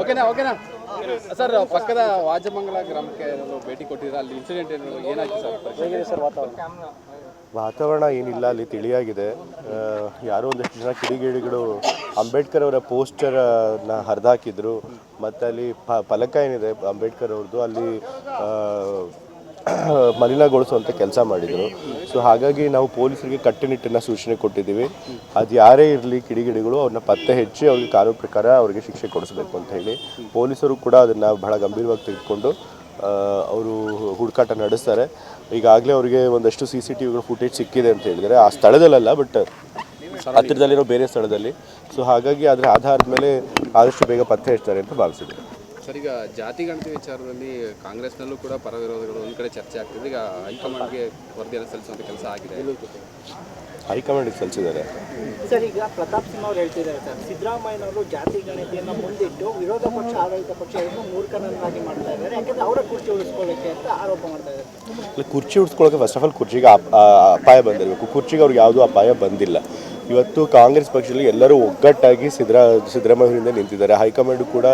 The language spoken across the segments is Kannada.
ಓಕೆನಾ ಓಕೆನಾ ಸರ್, ಪಕ್ಕದ ವಾಜಮಂಗಲ ಗ್ರಾಮಕ್ಕೆ ಭೇಟಿ ಕೊಟ್ಟಿದ್ರೆ ಅಲ್ಲಿ ಇನ್ಸಿಡೆಂಟ್ ಏನಾಯ್ತು ಸರ್? ಹೇಗಿದೆ ಸರ್ ವಾತಾವರಣ ಏನಿಲ್ಲ, ಅಲ್ಲಿ ತಿಳಿಯಾಗಿದೆ. ಯಾರೋ ಒಂದಷ್ಟು ಜನ ಕಿಡಿಗೇಡಿಗಳು ಅಂಬೇಡ್ಕರ್ ಅವರ ಪೋಸ್ಟರ್ನ ಹರಿದಾಕಿದ್ರು ಮತ್ತು ಅಲ್ಲಿ ಫಲಕ ಏನಿದೆ ಅಂಬೇಡ್ಕರ್ ಅವ್ರದ್ದು ಅಲ್ಲಿ ಮಲಿನಗೊಳಿಸುವಂಥ ಕೆಲಸ ಮಾಡಿದರು. ಸೊ ಹಾಗಾಗಿ ನಾವು ಪೊಲೀಸರಿಗೆ ಕಟ್ಟುನಿಟ್ಟಿನ ಸೂಚನೆ ಕೊಟ್ಟಿದ್ದೀವಿ. ಅದು ಯಾರೇ ಇರಲಿ ಕಿಡಿಗೇಡಿಗಳು ಅವ್ರನ್ನ ಪತ್ತೆ ಹಚ್ಚಿ ಅವ್ರಿಗೆ ಕಾನೂನು ಪ್ರಕಾರ ಅವರಿಗೆ ಶಿಕ್ಷೆ ಕೊಡಿಸ್ಬೇಕು ಅಂತ ಹೇಳಿ ಪೊಲೀಸರು ಕೂಡ ಅದನ್ನು ಬಹಳ ಗಂಭೀರವಾಗಿ ತೆಗೆದುಕೊಂಡು ಅವರು ಹುಡುಕಾಟ ನಡೆಸ್ತಾರೆ. ಈಗಾಗಲೇ ಅವರಿಗೆ ಒಂದಷ್ಟು CCTV ಫುಟೇಜ್ ಸಿಕ್ಕಿದೆ ಅಂತ ಹೇಳಿದರೆ, ಆ ಸ್ಥಳದಲ್ಲ ಬಟ್ ಹತ್ತಿರದಲ್ಲಿರೋ ಬೇರೆ ಸ್ಥಳದಲ್ಲಿ. ಸೊ ಹಾಗಾಗಿ ಅದರ ಆಧಾರದ ಮೇಲೆ ಆದಷ್ಟು ಬೇಗ ಪತ್ತೆ ಹಚ್ತಾರೆ ಅಂತ ಭಾವಿಸಿದೆ. ಸರ್, ಈಗ ಜಾತಿ ಗಣತಿ ವಿಚಾರದಲ್ಲಿ ಕಾಂಗ್ರೆಸ್ನಲ್ಲೂ ಕೂಡ ಪರ ವಿರೋಧಗಳು ಒಂದು ಕಡೆ ಚರ್ಚೆ ಆಗ್ತಿದೆ. ಈಗ ಹೈಕಮಾಂಡ್ಗೆ ವರದಿಯನ್ನು ಸಲ್ಲಿಸುವಂಥ ಕೆಲಸ ಆಗಿದೆ. ಹೈಕಮಾಂಡಿಗೆ ಸಲ್ಲಿಸಿದ್ದಾರೆ ಸರ್. ಈಗ ಪ್ರತಾಪ್ ಸಿಂಹ ಅವರು ಹೇಳ್ತಿದ್ದಾರೆ ಸರ್, ಸಿದ್ದರಾಮಯ್ಯನವರು ಜಾತಿ ಗಣತಿಯನ್ನು ಮುಂದಿಟ್ಟು ವಿರೋಧ ಪಕ್ಷ ಆಡಳಿತ ಪಕ್ಷ ಇದನ್ನು ಮೂರ್ಖನನ್ನಾಗಿ ಮಾಡ್ತಾ ಇದ್ದಾರೆ, ಯಾಕಂದರೆ ಅವರ ಕುರ್ಚಿ ಉಳಿಸ್ಕೊಳ್ಳೋಕ್ಕೆ ಅಂತ ಆರೋಪ ಮಾಡ್ತಾ ಇದ್ದಾರೆ. ಕುರ್ಚಿ ಉಳಿಸ್ಕೊಳ್ಳೋಕೆ ಫಸ್ಟ್ ಆಫ್ ಆಲ್ ಕುರ್ಚಿಗೆ ಅಪಾಯ ಬಂದಿರಬೇಕು. ಕುರ್ಚಿಗೆ ಅವ್ರಿಗೆ ಯಾವುದೂ ಅಪಾಯ ಬಂದಿಲ್ಲ. ಇವತ್ತು ಕಾಂಗ್ರೆಸ್ ಪಕ್ಷದಲ್ಲಿ ಎಲ್ಲರೂ ಒಗ್ಗಟ್ಟಾಗಿ ಸಿದ್ದರಾಮಯ್ಯರಿಂದ ನಿಂತಿದ್ದಾರೆ. ಹೈಕಮಾಂಡು ಕೂಡ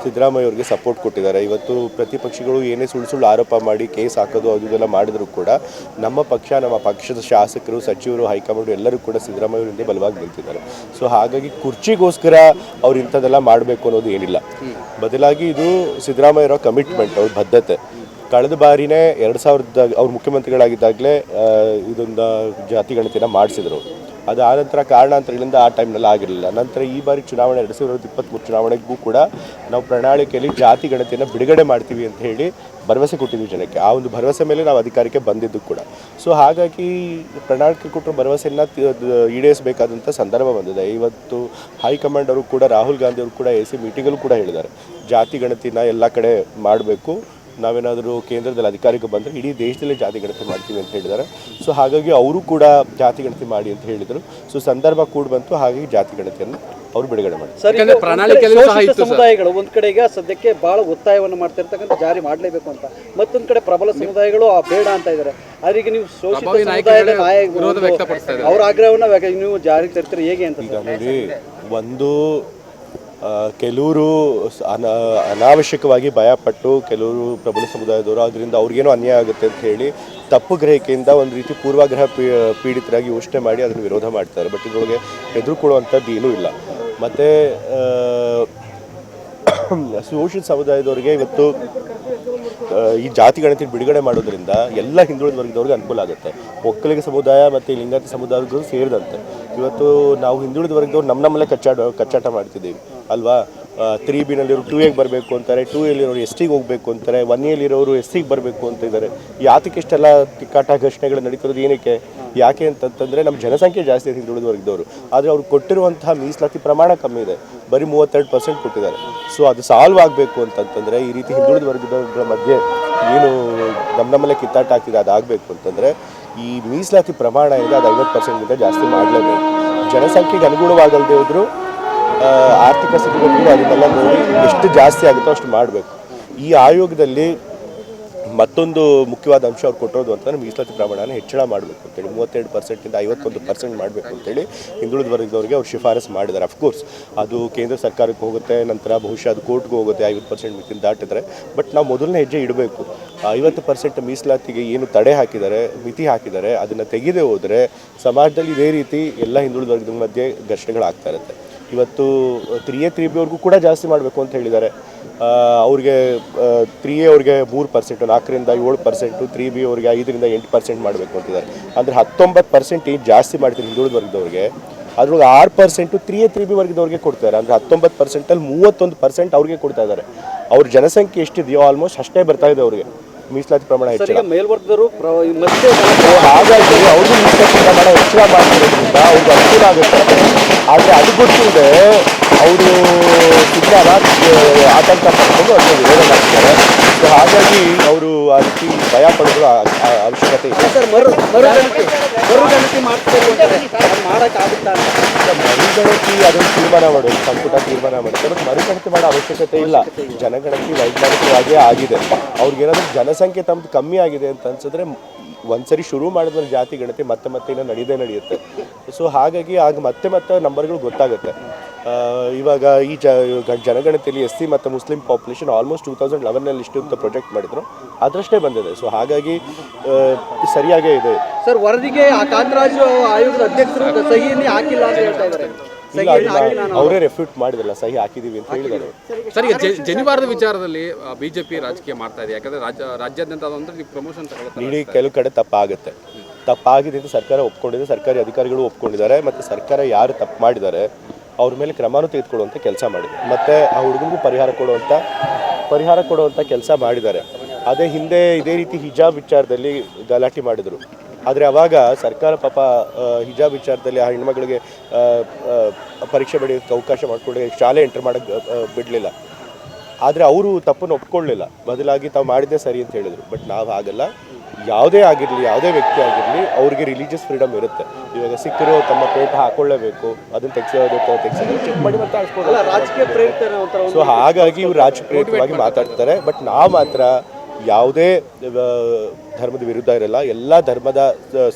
ಸಿದ್ದರಾಮಯ್ಯ ಅವರಿಗೆ ಸಪೋರ್ಟ್ ಕೊಟ್ಟಿದ್ದಾರೆ. ಇವತ್ತು ಪ್ರತಿಪಕ್ಷಗಳು ಏನೇ ಸುಳ್ಳು ಆರೋಪ ಮಾಡಿ ಕೇಸ್ ಹಾಕೋದು ಅದೆಲ್ಲ ಮಾಡಿದರೂ ಕೂಡ ನಮ್ಮ ಪಕ್ಷದ ಶಾಸಕರು, ಸಚಿವರು, ಹೈಕಮಾಂಡು ಎಲ್ಲರೂ ಕೂಡ ಸಿದ್ದರಾಮಯ್ಯರಿಂದ ಬಲವಾಗಿ ನಿಂತಿದ್ದಾರೆ. ಸೊ ಹಾಗಾಗಿ ಕುರ್ಚಿಗೋಸ್ಕರ ಅವ್ರು ಇಂಥದ್ದೆಲ್ಲ ಮಾಡಬೇಕು ಅನ್ನೋದು ಏನಿಲ್ಲ. ಬದಲಾಗಿ ಇದು ಸಿದ್ದರಾಮಯ್ಯರ ಕಮಿಟ್ಮೆಂಟ್, ಅವ್ರ ಬದ್ಧತೆ. ಕಳೆದ ಬಾರಿನೇ 2000 ಅವ್ರು ಮುಖ್ಯಮಂತ್ರಿಗಳಾಗಿದ್ದಾಗಲೇ ಇದೊಂದು ಜಾತಿ ಗಣತಿನ ಮಾಡಿಸಿದ್ರು. ಅದು ಆನಂತರ ಕಾರಣಾಂತರಗಳಿಂದ ಆ ಟೈಮ್ನಲ್ಲಿ ಆಗಿರಲಿಲ್ಲ. ನಂತರ ಈ ಬಾರಿ ಚುನಾವಣೆ 2023 ಚುನಾವಣೆಗೂ ಕೂಡ ನಾವು ಪ್ರಣಾಳಿಕೆಯಲ್ಲಿ ಜಾತಿ ಗಣತಿಯನ್ನು ಬಿಡುಗಡೆ ಮಾಡ್ತೀವಿ ಅಂತ ಹೇಳಿ ಭರವಸೆ ಕೊಟ್ಟಿದ್ವಿ ಜನಕ್ಕೆ. ಆ ಒಂದು ಭರವಸೆ ಮೇಲೆ ನಾವು ಅಧಿಕಾರಕ್ಕೆ ಬಂದಿದ್ದು ಕೂಡ. ಸೊ ಹಾಗಾಗಿ ಪ್ರಣಾಳಿಕೆ ಕೊಟ್ಟರು ಭರವಸೆಯನ್ನು ಈಡೇರಿಸಬೇಕಾದಂಥ ಸಂದರ್ಭ ಬಂದಿದೆ. ಇವತ್ತು ಹೈಕಮಾಂಡ್ ಅವರು ಕೂಡ, ರಾಹುಲ್ ಗಾಂಧಿ ಅವರು ಕೂಡ AC ಮೀಟಿಂಗಲ್ಲೂ ಕೂಡ ಹೇಳಿದ್ದಾರೆ, ಜಾತಿ ಗಣತಿನ ಎಲ್ಲ ಕಡೆ ಮಾಡಬೇಕು. ನಾವೇನಾದರೂ ಕೇಂದ್ರದಲ್ಲಿ ಅಧಿಕಾರಕ್ಕೆ ಬಂದರೆ ಇಡೀ ದೇಶದಲ್ಲೇ ಜಾತಿ ಗಣತಿ ಮಾಡ್ತೀವಿ ಅಂತ ಹೇಳಿದ್ದಾರೆ. ಸೊ ಹಾಗಾಗಿ ಅವರು ಕೂಡ ಜಾತಿ ಗಣತಿ ಮಾಡಿ ಅಂತ ಹೇಳಿದರು. ಸೊ ಸಂದರ್ಭ ಕೂಡ ಬಂತು, ಹಾಗಾಗಿ ಜಾತಿ ಗಣತಿಯನ್ನು ಅವರು ಬಿಡುಗಡೆ ಮಾಡಿದ್ದಾರೆ. ಸಮುದಾಯಗಳು ಒಂದ್ ಕಡೆ ಈಗ ಸದ್ಯಕ್ಕೆ ಬಹಳ ಒತ್ತಾಯವನ್ನು ಮಾಡ್ತಿರ್ತಕ್ಕಂಥ ಜಾರಿ ಮಾಡಲೇಬೇಕು ಅಂತ, ಮತ್ತೊಂದು ಕಡೆ ಪ್ರಬಲ ಸಮುದಾಯಗಳು ಬೇಡ ಅಂತ ಇದ್ದಾರೆ. ಅದಕ್ಕೆ ನೀವು ಶೋಷಿತ ಸಮುದಾಯದ ಅವ್ರ ಆಗ್ರಹವನ್ನು ನೀವು ಜಾರಿಗೆ ತರ್ತೀರಿ ಹೇಗೆ ಅಂತ? ಈಗ ನೋಡಿ, ಒಂದು ಕೆಲವರು ಅನಾವಶ್ಯಕವಾಗಿ ಭಯಪಟ್ಟು ಕೆಲವರು ಪ್ರಬಲ ಸಮುದಾಯದವರು ಅದರಿಂದ ಅವ್ರಿಗೇನೋ ಅನ್ಯಾಯ ಆಗುತ್ತೆ ಅಂತ ಹೇಳಿ ತಪ್ಪು ಗ್ರಹಿಕೆಯಿಂದ ಒಂದು ರೀತಿ ಪೂರ್ವಾಗ್ರಹ ಪೀಡಿತರಾಗಿ ಯೋಚನೆ ಮಾಡಿ ಅದನ್ನು ವಿರೋಧ ಮಾಡ್ತಾರೆ. ಬಟ್ ಇದ್ರೊಳಗೆ ಹೆದರ್ಕೊಳ್ಳುವಂಥದ್ದು ಏನೂ ಇಲ್ಲ. ಮತ್ತು ಶೋಷಿತ ಸಮುದಾಯದವ್ರಿಗೆ ಇವತ್ತು ಈ ಜಾತಿ ಗಣತಿ ಬಿಡುಗಡೆ ಮಾಡೋದ್ರಿಂದ ಎಲ್ಲ ಹಿಂದುಳಿದ ವರ್ಗದವ್ರಿಗೆ ಅನುಕೂಲ ಆಗುತ್ತೆ. ಒಕ್ಕಲಿಗ ಸಮುದಾಯ ಮತ್ತು ಲಿಂಗಾಯತ ಸಮುದಾಯಗಳು ಸೇರಿದಂತೆ ಇವತ್ತು ನಾವು ಹಿಂದುಳಿದ ವರ್ಗದವ್ರು ನಮ್ಮಲ್ಲೇ ಕಚ್ಚಾಟ ಮಾಡ್ತಿದ್ದೀವಿ ಅಲ್ವಾ. 3Bನಲ್ಲಿರೋರು 2Aಗೆ ಬರಬೇಕು ಅಂತಾರೆ, 2Aಲಿರೋರು STಗೆ ಹೋಗಬೇಕು ಅಂತಾರೆ, 1Aಲಿರೋರು SCಗೆ ಬರಬೇಕು ಅಂತ ಇದ್ದಾರೆ. ಯಾತಕ್ಕೆ ಇಷ್ಟೆಲ್ಲ ತಿಕ್ಕಾಟ ಘರ್ಷಣೆಗಳು ನಡೀತಿರೋದು ಏನಕ್ಕೆ? ಯಾಕೆ ಅಂತಂತಂದರೆ ನಮ್ಮ ಜನಸಂಖ್ಯೆ ಜಾಸ್ತಿ ಇದೆ ಹಿಂದುಳಿದ ವರ್ಗದವರು, ಆದರೆ ಅವ್ರು ಕೊಟ್ಟಿರುವಂತಹ ಮೀಸಲಾತಿ ಪ್ರಮಾಣ ಕಮ್ಮಿ ಇದೆ, ಬರೀ 32% ಕೊಟ್ಟಿದ್ದಾರೆ. ಸೊ ಅದು ಸಾಲ್ವ್ ಆಗಬೇಕು ಅಂತಂತಂದರೆ ಈ ರೀತಿ ಹಿಂದುಳಿದ ವರ್ಗದವರ ಮಧ್ಯೆ ಏನು ನಮ್ಮಲ್ಲೇ ಕಿತ್ತಾಟ ಆಗ್ತಿದೆ ಅದಾಗಬೇಕು ಅಂತಂದರೆ ಈ ಮೀಸಲಾತಿ ಪ್ರಮಾಣ ಇದೆ ಅದು 50%ಗಿಂತ ಜಾಸ್ತಿ ಮಾಡಲೇಬೇಕು. ಜನಸಂಖ್ಯೆಗೆ ಅನುಗುಣವಾಗಲ್ದೇ ಹೋದರೂ ಆರ್ಥಿಕ ಸ್ಥಿತಿಗತಿಗಳು ಅದನ್ನೆಲ್ಲ ನೋಡಿ ಎಷ್ಟು ಜಾಸ್ತಿ ಆಗುತ್ತೋ ಅಷ್ಟು ಮಾಡಬೇಕು. ಈ ಆಯೋಗದಲ್ಲಿ ಮತ್ತೊಂದು ಮುಖ್ಯವಾದ ಅಂಶ ಅವ್ರು ಕೊಟ್ಟಿರೋದು ಅಂತಂದರೆ ಮೀಸಲಾತಿ ಪ್ರಮಾಣನ ಹೆಚ್ಚಳ ಮಾಡಬೇಕು ಅಂತೇಳಿ 32%ಇಂದ 51% ಮಾಡಬೇಕು ಅಂತೇಳಿ ಹಿಂದುಳಿದ ವರ್ಗದವರಿಗೆ ಅವ್ರು ಶಿಫಾರಸು ಮಾಡಿದ್ದಾರೆ. ಅಫ್ಕೋರ್ಸ್ ಅದು ಕೇಂದ್ರ ಸರ್ಕಾರಕ್ಕೆ ಹೋಗುತ್ತೆ, ನಂತರ ಬಹುಶಃ ಅದು ಕೋರ್ಟ್ಗೆ ಹೋಗುತ್ತೆ 50% ಮಿತಿ ದಾಟಿದ್ರೆ. ಬಟ್ ನಾವು ಮೊದಲನೇ ಹೆಜ್ಜೆ ಇಡಬೇಕು. 50% ಮೀಸಲಾತಿಗೆ ಏನು ತಡೆ ಹಾಕಿದ್ದಾರೆ, ಮಿತಿ ಹಾಕಿದ್ದಾರೆ, ಅದನ್ನು ತೆಗೆದೇ ಹೋದರೆ ಸಮಾಜದಲ್ಲಿ ಇದೇ ರೀತಿ ಎಲ್ಲ ಹಿಂದುಳಿದ ವರ್ಗದ ಮಧ್ಯೆ ಘರ್ಷಣೆಗಳಾಗ್ತಾ ಇರುತ್ತೆ. ಇವತ್ತು 3A 3B ಅವ್ರಿಗೂ ಕೂಡ ಜಾಸ್ತಿ ಮಾಡಬೇಕು ಅಂತ ಹೇಳಿದ್ದಾರೆ. ಅವ್ರಿಗೆ 3A ಅವ್ರಿಗೆ 3%, 4ರಿಂದ 7%, 3B ಅವ್ರಿಗೆ 5ರಿಂದ 8% ಮಾಡಬೇಕು ಅಂತಿದ್ದಾರೆ. ಅಂದರೆ 19% ಜಾಸ್ತಿ ಮಾಡ್ತಾರೆ ಹಿಂದುಳಿದ ವರ್ಗದವ್ರಿಗೆ. ಅದ್ರೊಳಗೆ 6% 3A 3B ವರ್ಗದವ್ರಿಗೆ ಕೊಡ್ತಾರೆ. ಅಂದರೆ 19%ಅಲ್ಲಿ 31% ಅವ್ರಿಗೆ ಕೊಡ್ತಾ ಇದ್ದಾರೆ. ಅವ್ರ ಜನಸಂಖ್ಯೆ ಎಷ್ಟಿದೆಯೋ ಆಲ್ಮೋಸ್ಟ್ ಅಷ್ಟೇ ಬರ್ತಾ ಇದೆ ಅವ್ರಿಗೆ ಮೀಸಲಾತಿ ಪ್ರಮಾಣ ಹೆಚ್ಚಳ. ಮೇಲ್ವರ್ಗದವರು ಹಾಗಾಗಿ ಅವ್ರಿಗೆ ಮೀಸಲಾತಿ ಪ್ರಮಾಣ ಹೆಚ್ಚಳ ಮಾಡ್ತಿರೋದ್ರಿಂದ ಅವ್ರಿಗೆ ಅನುಕೂಲ ಆಗುತ್ತೆ. ಆದರೆ ಅದು ಗೊತ್ತಿದೆ ಅವರು ಸಿಗ್ನಲ್ಲ ಆತಂಕ ಪಡ್ಕೊಂಡು ಅದನ್ನು ವಿರೋಧ ಮಾಡ್ತಿದ್ದಾರೆ. ಸೊ ಹಾಗಾಗಿ ಅವರು ಆ ರೀತಿ ಭಯ ಪಡೋದು ಅವಶ್ಯಕತೆ ಇದೆ. ಮರುಗಣತಿ ಮಾಡೋಕ್ಕಾಗುತ್ತಾ? ಮರುಗಣತಿ ಅದನ್ನು ತೀರ್ಮಾನ ಮಾಡೋದು ಸಂಪುಟ ತೀರ್ಮಾನ ಮಾಡುತ್ತೆ. ಬಟ್ ಮರುಗಣತಿ ಮಾಡೋ ಅವಶ್ಯಕತೆ ಇಲ್ಲ. ಜನಗಣತಿ ವೈಜ್ಞಾನಿಕವಾಗಿ ಆಗಿದೆ. ಅವ್ರಿಗೇನಾದರೂ ಜನಸಂಖ್ಯೆ ತಮ್ಮದು ಕಮ್ಮಿ ಆಗಿದೆ ಅಂತ ಅನ್ಸಿದ್ರೆ ಒಂದ್ಸರಿ ಶುರು ಮಾಡಿದ್ರೆ ಜಾತಿ ಗಣತಿ ಮತ್ತೆ ಮತ್ತೆ ಇನ್ನೂ ನಡೆಯುತ್ತೆ. ಸೊ ಹಾಗಾಗಿ ಆಗ ಮತ್ತೆ ನಂಬರ್ಗಳು ಗೊತ್ತಾಗುತ್ತೆ. ಇವಾಗ ಈ ಜನಗಣತಿಯಲ್ಲಿ SC ಮತ್ತು ಮುಸ್ಲಿಂ ಪಾಪ್ಯುಲೇಷನ್ ಆಲ್ಮೋಸ್ಟ್ 2011 ಇಷ್ಟು ಅಂತ ಪ್ರೊಜೆಕ್ಟ್ ಮಾಡಿದ್ರು, ಅದರಷ್ಟೇ ಬಂದಿದೆ. ಸೊ ಹಾಗಾಗಿ ಸರಿಯಾಗೇ ಇದೆ ಸರ್. ವರದಿಗೆ ಆ ಕಾಂತರಾಜ್ ಆಯೋಗದ ಅಧ್ಯಕ್ಷರು ಸಹಿಯನ್ನೇ ಹಾಕಿಲ್ಲ ಅಂತ ಹೇಳ್ತಾ ಇದ್ದಾರೆ. ಅವರೇ ರೆಫ್ಯೂಟ್ ಮಾಡಿದ್ರಲ್ಲ, ಸಹಿ ಹಾಕಿದೀವಿ ಅಂತ ಹೇಳಿದ್ದಾರೆ. ಸರ್, ಈಗ ಜನಿವಾರದ ವಿಚಾರದಲ್ಲಿ ಬಿಜೆಪಿ ರಾಜಕೀಯ ಮಾಡ್ತಾ ಇದೆ. ಯಾಕಂದ್ರೆ ರಾಜ್ಯಾದ್ಯಂತ ಅದಂದ್ರೆ ನೀವು ಪ್ರಮೋಷನ್ ಇಡೀ ಕೆಲವು ಕಡೆ ತಪ್ಪಾಗಿದೆ ಅಂತ ಸರ್ಕಾರ ಒಪ್ಕೊಂಡಿದೆ, ಸರ್ಕಾರಿ ಅಧಿಕಾರಿಗಳು ಒಪ್ಕೊಂಡಿದ್ದಾರೆ. ಮತ್ತು ಸರ್ಕಾರ ಯಾರು ತಪ್ಪು ಮಾಡಿದ್ದಾರೆ ಅವ್ರ ಮೇಲೆ ಕ್ರಮನೂ ತೆಗೆದುಕೊಳ್ಳುವಂಥ ಕೆಲಸ ಮಾಡಿದೆ. ಮತ್ತು ಆ ಹುಡುಗನಿಗೂ ಪರಿಹಾರ ಕೊಡುವಂಥ ಕೆಲಸ ಮಾಡಿದ್ದಾರೆ. ಅದೇ ಹಿಂದೆ ಇದೇ ರೀತಿ ಹಿಜಾಬ್ ವಿಚಾರದಲ್ಲಿ ಗಲಾಟೆ ಮಾಡಿದರು. ಆದರೆ ಅವಾಗ ಸರ್ಕಾರ ಪಾಪ ಹಿಜಾಬ್ ವಿಚಾರದಲ್ಲಿ ಆ ಹೆಣ್ಮಗಳಿಗೆ ಪರೀಕ್ಷೆ ಬರೆಯೋಕ್ಕೆ ಅವಕಾಶ ಮಾಡಿಕೊಂಡು ಶಾಲೆ ಎಂಟರ್ ಮಾಡೋಕ್ಕೆ ಬಿಡಲಿಲ್ಲ. ಆದರೆ ಅವರು ತಪ್ಪನ್ನು ಒಪ್ಕೊಳ್ಳಿಲ್ಲ, ಬದಲಾಗಿ ತಾವು ಮಾಡಿದ್ದೇ ಸರಿ ಅಂತ ಹೇಳಿದರು. ಬಟ್ ನಾವು ಹಾಗಲ್ಲ, ಯಾವುದೇ ಆಗಿರಲಿ, ಯಾವುದೇ ವ್ಯಕ್ತಿ ಆಗಿರಲಿ, ಅವ್ರಿಗೆ ರಿಲಿಜಿಯಸ್ ಫ್ರೀಡಮ್ ಇರುತ್ತೆ. ಇವಾಗ ಸಿಕ್ಕರು ತಮ್ಮ ಪೇಟ ಹಾಕೊಳ್ಳೇಬೇಕು, ಅದನ್ನು ತೆಗೆಸಿ ಚೆಕ್ ಮಾಡಿ ಮತ್ತೆ ಹಾಕ್ಕೊಳ್ಳೋದು ರಾಜಕೀಯ ಪ್ರೇರಿತ. ಸೊ ಹಾಗಾಗಿ ಇವ್ರು ರಾಜಕೀಯ ಪ್ರೇರಿತವಾಗಿ ಮಾತಾಡ್ತಾರೆ. ಬಟ್ ನಾವು ಮಾತ್ರ ಯಾವುದೇ ಧರ್ಮದ ವಿರುದ್ಧ ಇರಲ್ಲ, ಎಲ್ಲ ಧರ್ಮದ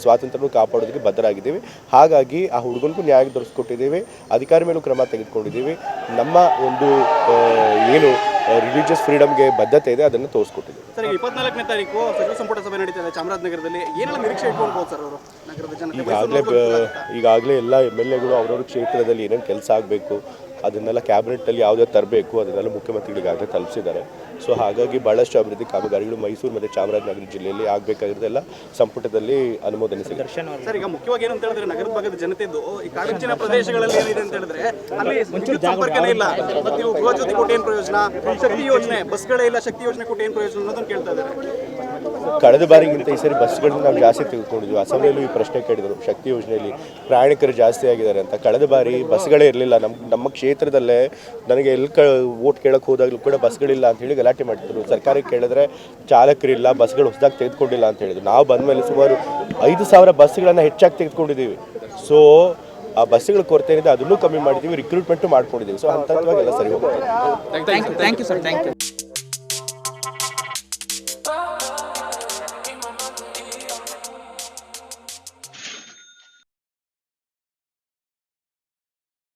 ಸ್ವಾತಂತ್ರ್ಯವನ್ನು ಕಾಪಾಡೋದಕ್ಕೆ ಬದ್ಧರಾಗಿದ್ದೀವಿ. ಹಾಗಾಗಿ ಆ ಹುಡುಗನಿಗೂ ನ್ಯಾಯ ದೊರಕಿಸ್ಕೊಟ್ಟಿದ್ದೀವಿ, ಅಧಿಕಾರಿ ಮೇಲೂ ಕ್ರಮ ತೆಗೆದುಕೊಂಡಿದ್ದೀವಿ. ನಮ್ಮ ಒಂದು ಏನು ರಿಲಿಜಿಯಸ್ ಫ್ರೀಡಮ್ಗೆ ಬದ್ಧತೆ ಇದೆ ಅದನ್ನು ತೋರಿಸ್ಕೊಟ್ಟಿದ್ದೀವಿ. ಸರ್, 24ನೇ ತಾರೀಕು ಸಚಿವ ಸಂಪುಟ ಸಭೆ ನಡೀತದೆ ಚಾಮರಾಜನಗರದಲ್ಲಿ. ಏನೆಲ್ಲ ನಿರೀಕ್ಷೆ ಇಟ್ಕೊಳ್ಬೋದು ಸರ್ ಅವರು ನಗರದ ಜನ? ಈಗಾಗಲೇ ಎಲ್ಲ MLAಗಳು ಅವ್ರವ್ರ ಕ್ಷೇತ್ರದಲ್ಲಿ ಏನೇನು ಕೆಲಸ ಆಗಬೇಕು ಅದನ್ನೆಲ್ಲ ಕ್ಯಾಬಿನೆಟ್ಟಲ್ಲಿ ಯಾವುದೇ ತರಬೇಕು ಅದನ್ನೆಲ್ಲ ಮುಖ್ಯಮಂತ್ರಿಗಳಿಗಾಗಲೇ ತಲುಪಿಸಿದ್ದಾರೆ. ಸೊ ಹಾಗಾಗಿ ಭಾಳಷ್ಟು ಅಭಿವೃದ್ಧಿ ಕಾಮಗಾರಿಗಳು ಮೈಸೂರು ಮತ್ತು ಚಾಮರಾಜನಗರ ಜಿಲ್ಲೆಯಲ್ಲಿ ಆಗಬೇಕಾಗಿರೋದೆಲ್ಲ ಸಂಪುಟದಲ್ಲಿ ಅನುಮೋದನೆ ಸಿಗುತ್ತೆ. ಸರ್, ಈಗ ಮುಖ್ಯವಾಗಿ ಏನಂತ ಹೇಳಿದ್ರೆ ನಗರದ ಭಾಗದ ಜನತೆದ್ದು ಈ ಕಾಡಂಚಿನ ಪ್ರದೇಶಗಳಲ್ಲಿ ಏನಿದೆ ಅಂತ ಹೇಳಿದ್ರೆ ಅಲ್ಲಿ ವಿದ್ಯುತ್ ಸಂಪರ್ಕನೇ ಇಲ್ಲ. ಮತ್ತು ನೀವು ಗೃಹಜ್ಯೋತಿ ಕೊಟ್ಟು ಏನು ಪ್ರಯೋಜನ, ಶಕ್ತಿ ಯೋಜನೆ ಬಸ್ಗಳೇ ಇಲ್ಲ, ಶಕ್ತಿ ಯೋಜನೆ ಕೊಟ್ಟು ಏನು ಪ್ರಯೋಜನ ಅನ್ನೋದನ್ನು ಕೇಳ್ತಾ ಇದ್ದಾರೆ. ಕಳೆದ ಬಾರಿಗಿಂತ ಈ ಸರಿ ಬಸ್ಗಳನ್ನ ನಾವು ಜಾಸ್ತಿ ತೆಗೆದುಕೊಂಡಿದ್ವಿ. ಅಸೆಂಬ್ಲಿಯಲ್ಲೂ ಈ ಪ್ರಶ್ನೆ ಕೇಳಿದರು, ಶಕ್ತಿ ಯೋಜನೆಯಲ್ಲಿ ಪ್ರಯಾಣಿಕರು ಜಾಸ್ತಿ ಆಗಿದ್ದಾರೆ ಅಂತ. ಕಳೆದ ಬಾರಿ ಬಸ್ಗಳೇ ಇರಲಿಲ್ಲ. ನಮ್ಮ ಕ್ಷೇತ್ರದಲ್ಲೇ ನನಗೆ ವೋಟ್ ಕೇಳಕ್ಕೆ ಹೋದಾಗಲೂ ಕೂಡ ಬಸ್ಗಳಿಲ್ಲ ಅಂತ ಹೇಳಿ ಗಲಾಟೆ ಮಾಡ್ತಿದ್ರು. ಸರ್ಕಾರಕ್ಕೆ ಕೇಳಿದ್ರೆ ಚಾಲಕರಿಲ್ಲ, ಬಸ್ಗಳು ಹೊಸದಾಗಿ ತೆಗೆದುಕೊಂಡಿಲ್ಲ ಅಂತ ಹೇಳಿದ್ರು. ನಾವು ಬಂದ ಮೇಲೆ ಸುಮಾರು 5,000 ಬಸ್ಗಳನ್ನು ಹೆಚ್ಚಾಗಿ ತೆಗೆದುಕೊಂಡಿದ್ದೀವಿ. ಸೊ ಆ ಬಸ್ಸುಗಳ ಕೊರತೆ ಏನಿದೆ ಅದನ್ನೂ ಕಮ್ಮಿ ಮಾಡಿದ್ದೀವಿ, ರಿಕ್ರೂಟ್ಮೆಂಟು ಮಾಡ್ಕೊಂಡಿದ್ದೀವಿ. ಸೊ ಹಂತವಾಗಿ ಎಲ್ಲ ಸರಿ ಹೋಗುತ್ತೆ. Thank you sir.